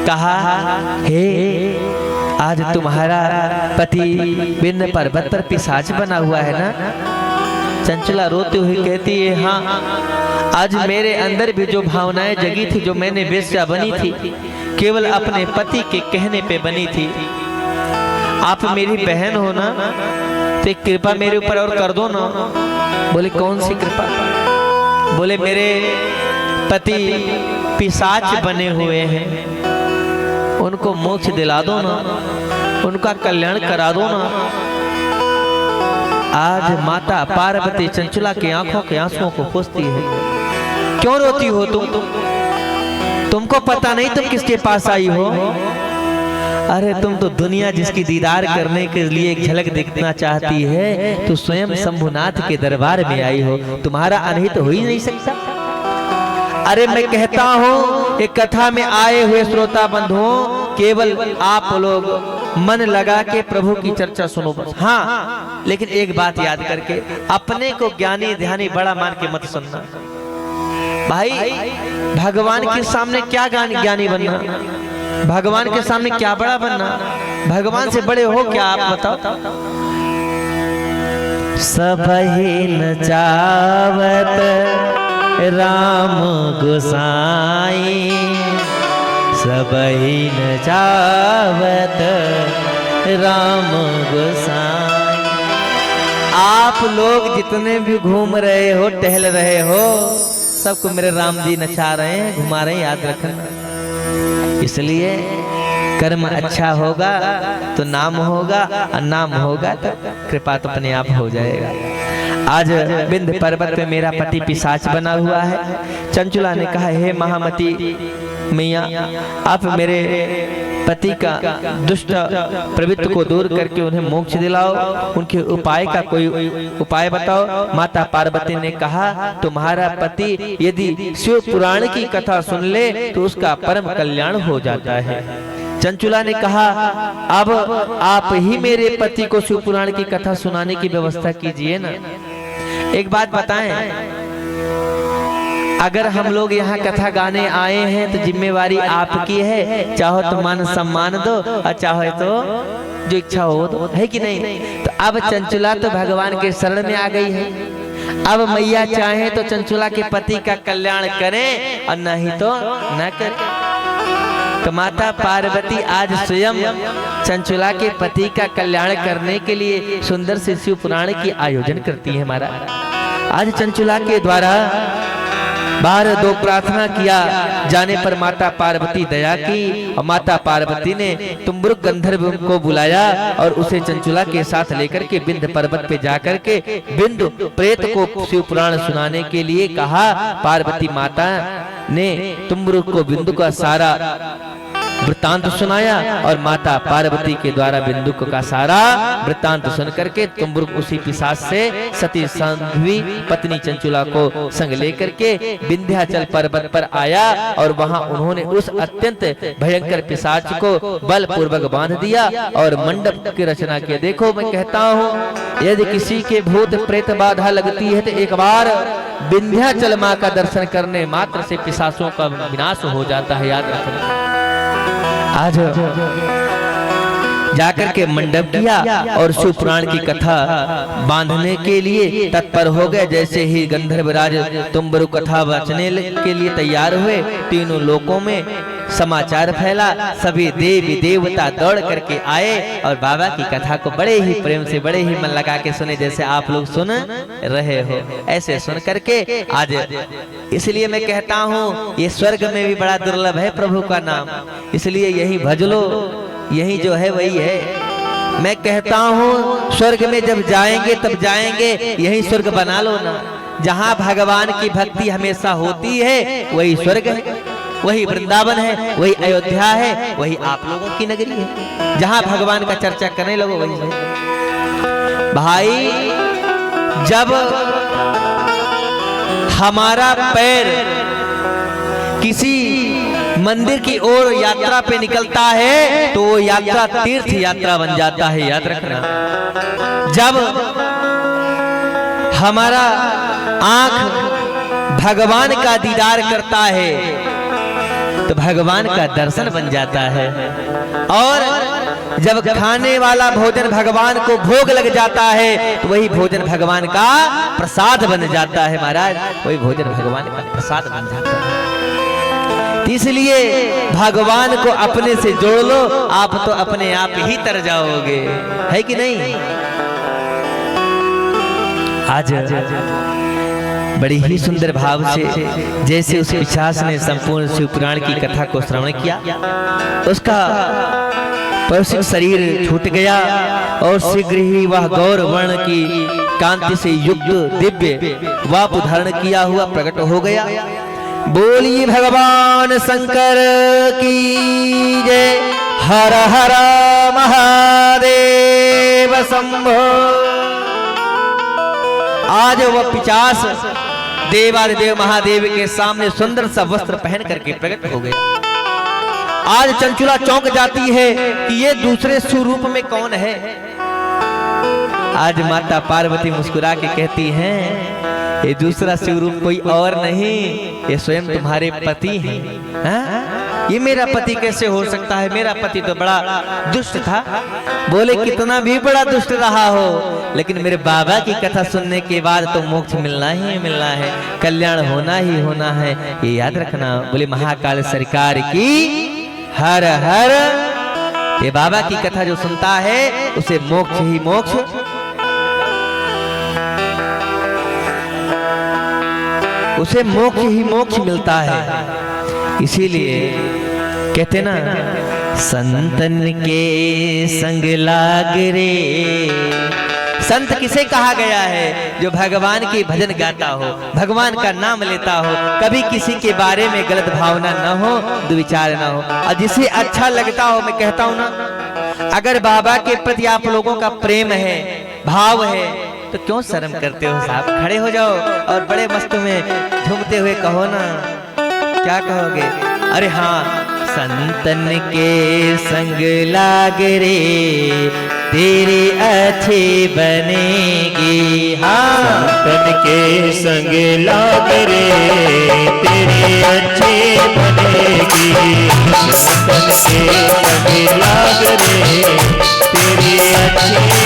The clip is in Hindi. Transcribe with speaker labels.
Speaker 1: कहा, हे आज तुम्हारा पति विंध्य पर्वत पर पिशाच बना हुआ है ना? चंचला रोते हुए कहती है, हाँ, आज मेरे अंदर भी जो भावनाएं जगी थी, जो मैंने वेश्या बनी थी, केवल अपने पति के कहने पे बनी थी। आप मेरी बहन हो ना, तो एक कृपा मेरे ऊपर और कर दो ना। बोले कौन सी कृपा? बोले मेरे पति पिशाच बने हुए हैं, उनको मोक्ष दिला दो ना, उनका कल्याण करा दो ना। आज माता पार्वती चंचला की आंखों के आंसुओं को पोंछती है। क्यों रोती हो तुमको पता नहीं तुम किसके पास आई हो? अरे तुम तो दुनिया जिसकी दीदार करने के लिए एक झलक देखना चाहती है, तो स्वयं शंभुनाथ के दरबार में आई हो। तुम्हारा अनहित हो ही नहीं सकता। अरे मैं कहता हूँ, एक कथा में आए हुए श्रोता बंधुओं, केवल आप लोग मन लगा के प्रभु की चर्चा सुनो बस। हाँ, लेकिन एक बात याद करके, अपने को ज्ञानी ध्यानी बड़ा मान के मत सुनना भाई। भगवान के सामने क्या ज्ञानी बनना, भगवान के सामने क्या बड़ा बनना, भगवान से बड़े हो क्या आप बताओ? सबहि न चावत राम गोसाई, सबहि न चावत राम गोसाई। आप लोग जितने भी घूम रहे हो, टहल रहे हो, सबको मेरे राम जी नचा रहे हैं, घुमा रहे हैं, याद रखना। इसलिए कर्म अच्छा होगा तो नाम होगा, और नाम होगा तो कृपा तो अपने आप हो जाएगा। आज विंध्य पर्वत पे मेरा पति पिशाच बना हुआ है। चंचला ने कहा, हे महामती मैया, आप मेरे पति का दुष्ट प्रवृत्ति को दूर करके उन्हें मोक्ष दिलाओ, उनके उपाय का कोई उपाय बताओ। माता पार्वती ने कहा, तुम्हारा पति यदि शिव पुराण की कथा सुन ले तो उसका परम कल्याण हो जाता है। चंचला ने कहा, अब आप ही मेरे पति को शिव पुराण की कथा सुनाने की व्यवस्था कीजिए ना। एक बात बताएं, अगर हम लोग यहाँ कथा गाने आए हैं तो जिम्मेवारी आपकी है। चाहो तो मान सम्मान दो, और चाहे तो जो इच्छा हो तो, है कि नहीं? तो अब चंचला तो भगवान के शरण में आ गई है। अब मैया चाहे तो चंचला के पति का कल्याण करें, और नहीं तो न करें। तो माता पार्वती आज स्वयं चंचला के पति का कल्याण करने के लिए सुंदर से शिव पुराण की आयोजन करती है। हमारा आज चंचला के द्वारा बार दो प्रार्थना किया जाने पर माता पार्वती दया की, और माता पार्वती ने तुम्बुरुक गंधर्व को बुलाया और उसे चंचला के साथ लेकर के विंध्य पर्वत पे जाकर के बिंदु प्रेत को शिव पुराण सुनाने के लिए कहा। पार्वती माता ने तुम्बुरुक को बिंदु का सारा वृत्तांत सुनाया, और माता पार्वती के द्वारा बिंदुक का सारा वृत्तांत सुन करके तुम्बुरुक उसी पिशाच से सती साध्वी पत्नी चंचला को संग लेकर के विंध्याचल पर्वत पर आया, और वहां उन्होंने उस अत्यंत भयंकर पिशाच को बलपूर्वक बांध दिया और मंडप की रचना की। देखो, मैं कहता हूँ, यदि किसी के भूत प्रेत बाधा लगती है तो एक बार विंध्याचल माँ का दर्शन करने मात्र से पिशाचों का विनाश हो जाता है, याद रखना। आज जाकर के मंडप किया और शिव पुराण की कथा बांधने के लिए तत्पर हो गए। जैसे ही गंधर्वराज तुम्बुरुक कथा बचने के लिए तैयार हुए, तीनों लोकों में समाचार फैला। सभी देवी देवता दौड़ करके आए और बाबा की कथा को बड़े ही प्रेम से, बड़े ही मन लगा के सुने, जैसे आप लोग सुन रहे हो। ऐसे सुन करके आज, इसलिए मैं कहता हूँ, ये स्वर्ग में भी बड़ा दुर्लभ है प्रभु का नाम, इसलिए यही भज लो, यही जो है वही है। मैं कहता हूँ, स्वर्ग में जब जाएंगे तब जाएंगे, यही स्वर्ग बना लो ना। जहाँ भगवान की भक्ति हमेशा होती है वही स्वर्ग है, वही वृंदावन है, वही अयोध्या है, वही आप लोगों की नगरी है। जहाँ भगवान का चर्चा करने लगो वही है। भाई, जब हमारा पैर किसी मंदिर की ओर यात्रा पे निकलता है तो वो यात्रा तीर्थ यात्रा बन जाता है, याद रखना। जब हमारा आंख भगवान का दीदार करता है तो भगवान का दर्शन बन जाता है। और जब खाने वाला भोजन भगवान को भोग लग जाता है तो वही भोजन भगवान का प्रसाद बन जाता है महाराज, वही भोजन भगवान का प्रसाद बन जाता है। इसलिए भगवान को अपने से जोड़ लो, आप तो अपने आप ही तर जाओगे, है कि नहीं। आज बड़ी ही सुंदर भाव से जैसे उस पिशाच ने संपूर्ण शिव पुराण की कथा को श्रवण किया, उसका पौरुषिक शरीर छूट गया और शीघ्र ही वह गौर वर्ण की कांति से युक्त दिव्य वाप धारण किया हुआ प्रकट हो गया। बोलिए भगवान शंकर की जय। हर हर महादेव शंभो। आज वह पिशाच देवादिदेव महादेव के सामने सुंदर सा वस्त्र पहन करके प्रकट हो गया। आज चंचुला चौंक जाती है कि ये दूसरे स्वरूप में कौन है। आज माता पार्वती मुस्कुरा के कहती हैं, ये दूसरा स्वरूप कोई और नहीं, ये स्वयं तुम्हारे पति हैं। ये मेरा पति कैसे हो सकता है, मेरा पति तो बड़ा दुष्ट था। बोले कितना भी बड़ा दुष्ट रहा हो, लेकिन मेरे बाबा की कथा सुनने के बाद तो मोक्ष मिलना ही मिलना है, कल्याण होना ही होना है, ये याद रखना। बोले महाकाल सरकार की हर हर। ये बाबा की कथा जो सुनता है उसे मोक्ष ही मोक्ष, उसे मोक्ष ही मोक्ष मिलता है। इसीलिए कहते ना, संतन के संग लाग रे। संत किसे कहा गया है? जो भगवान की भजन गाता हो, भगवान का नाम लेता हो, कभी किसी के बारे में गलत भावना न हो, दुविचार न हो, और जिसे अच्छा लगता हो। मैं कहता हूं ना, अगर बाबा के प्रति आप लोगों का प्रेम है, भाव है, तो क्यों शर्म करते हो साहब? खड़े हो जाओ और बड़े मस्त में झूमते हुए कहो ना, क्या कहोगे? अरे हाँ, संतन के संग लाग रे, तेरे अच्छे बनेगी। हाँ,
Speaker 2: संतन के संग लाग रे, तेरे अच्छे बनेगी। संतन के संग लाग रे, तेरे अच्छे